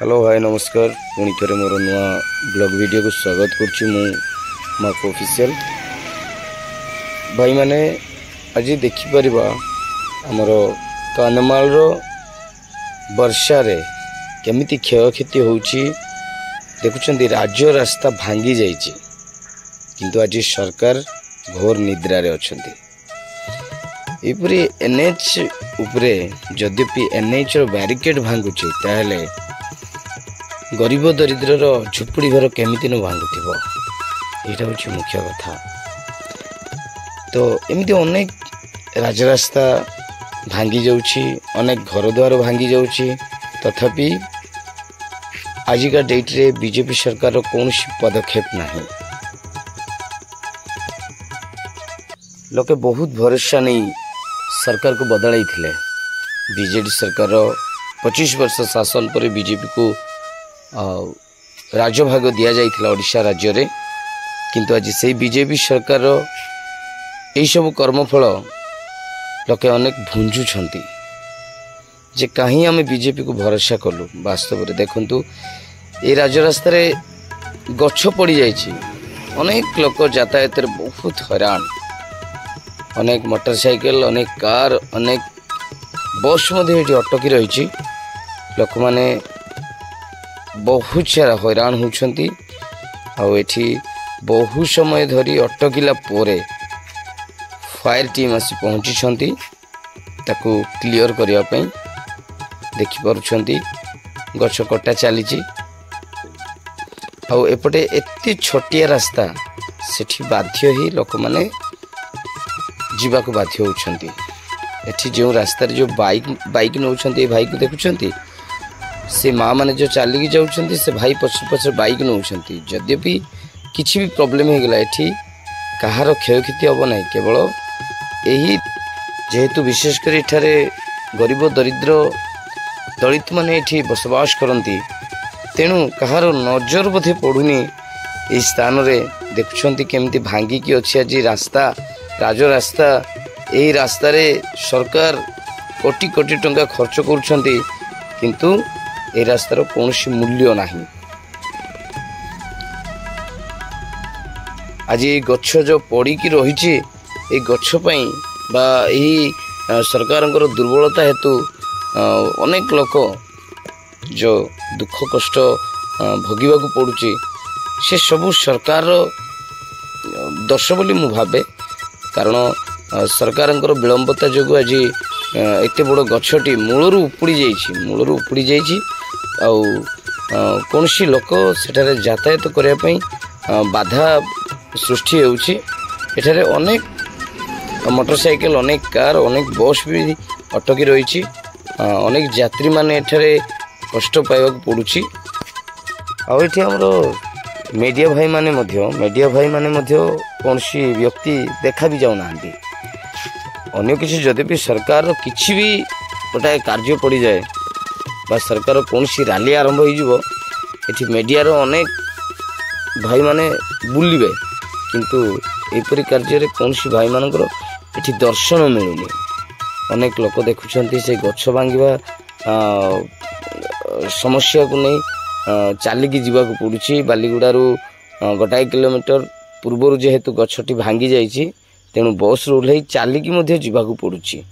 Hello भाई नमस्कार पुणी थे मोर नुआ ब्लॉग वीडियो को स्वागत करुच्ची मार्क ऑफिशियल भाई माने आज देखिपर आमर कन्धमाल वर्षा रे केमिति क्षयक्षति होउची देखुचंदी राज्य रास्ता भांगी जाइए किंतु आज सरकार घोर निद्रा रे अछंती एपरी एनएच उपरे जद्यपि एनएच रो बैरिकेड भांगुची ताहले गरीब दरिद्र झुपड़ी घर केमिति न भांगुथिबो एटा होची मुख्य कथा। तो एमिति अनेक राजरास्ता भांगी जाउची अनेक घर द्वार भांगी जाउची तथापि आजिका डेट रे बीजेपी सरकार कौन पदक्षेप नहीं। लोके बहुत भरोसा नहीं सरकार को बदलाई थिले। बीजेडी सरकार 25 वर्ष शासन पर बीजेपी को राज्यभाग दि जाइथिला ओडिशा राज्य रे किंतु आज से बीजेपी सरकार यही सब कर्मफल लोके अनेक भुंजुछंती जे कहीं आम बीजेपी को भरोसा कलु। वास्तव में देखंतु ए राजरास्ता रे गछ पड़ी जाइछि अनेक लोक यातायात रे बहुत हैरान अनेक मोटरसाइकिल अनेक कार अनेक बस मध्य अटकी रही लोक माने बहुत सारा हैरान होती आठी बहु समय धरी अटकिला पोरे फायर टीम आसी पहुँची ताकू क्लियर करने देखिपुंट गछ कटा चली एपटे एत छोटिया रास्ता सेठी बाध्य ही लोक माने जीवाक बाध्य होती एठी जो रास्तार जो बाइक नौ भाई को देखुंट से माँ मैंने जो चलिकी जाऊँच से भाई पछ पछ बाइक नौ जद्यपि किसी भी प्रोब्लेम हो गला एठी कहार क्षयक्षति हम ना केवल यही जेहेतु विशेषकर एठारे गरीब दरिद्र दलित माने एठी बसवास करती तेणु कहार नजर बोधे पड़ुनी ये स्थान रे देखुंट केमती भांगिकी अच्छी आज रास्ता राजरास्ता यही रास्ता रे सरकार कोटी कोटी टंका खर्च करुछंती किंतु ए रास्तार कौन मूल्य नहीं। आज ये गछ जो पड़ी रही गछपाई बा यही सरकार दुर्बलता हेतु अनेक लोक जो दुख कष्ट भोगवा पड़ुची से सबू सरकार दोष बोली मु भावे कारण सरकार विलंबता जो आज एत बड़ गछटी मूलर उपुड़ी जाइए कौन सी लोक सेठारे यातायात करने बाधा सृष्टि होउछि। एठारे अनेक मोटरसाइकिल अनेक कार अनेक बस भी अटकी रही अनेक यात्री माने एठारे कष्ट पाइबाक पड़ुछि। आउठी हमरो मीडिया भाई माने कौन सी व्यक्ति देखा भी जाऊना अन्य किसी जदि सरकार किसी भी गोटाए कार्य पड़ जाए बा सरकार कौन सी रैली आरंभ हो मीडिया अनेक भाई माने बुलिबे किंतु एपरी कार्य कौन सी भाई मानकर एठी दर्शन मिलूनी अनेक लोक देखुंट से गछ भांगा समस्या को नहीं चलिकी जावाक पड़ुछि। बालीगुड़ारू गोटाए किलोमीटर पूर्वर जेहेतु गछटी भांगी जाइछि तेणु बस ओह्लई चलिकी जावाक पड़ुछि।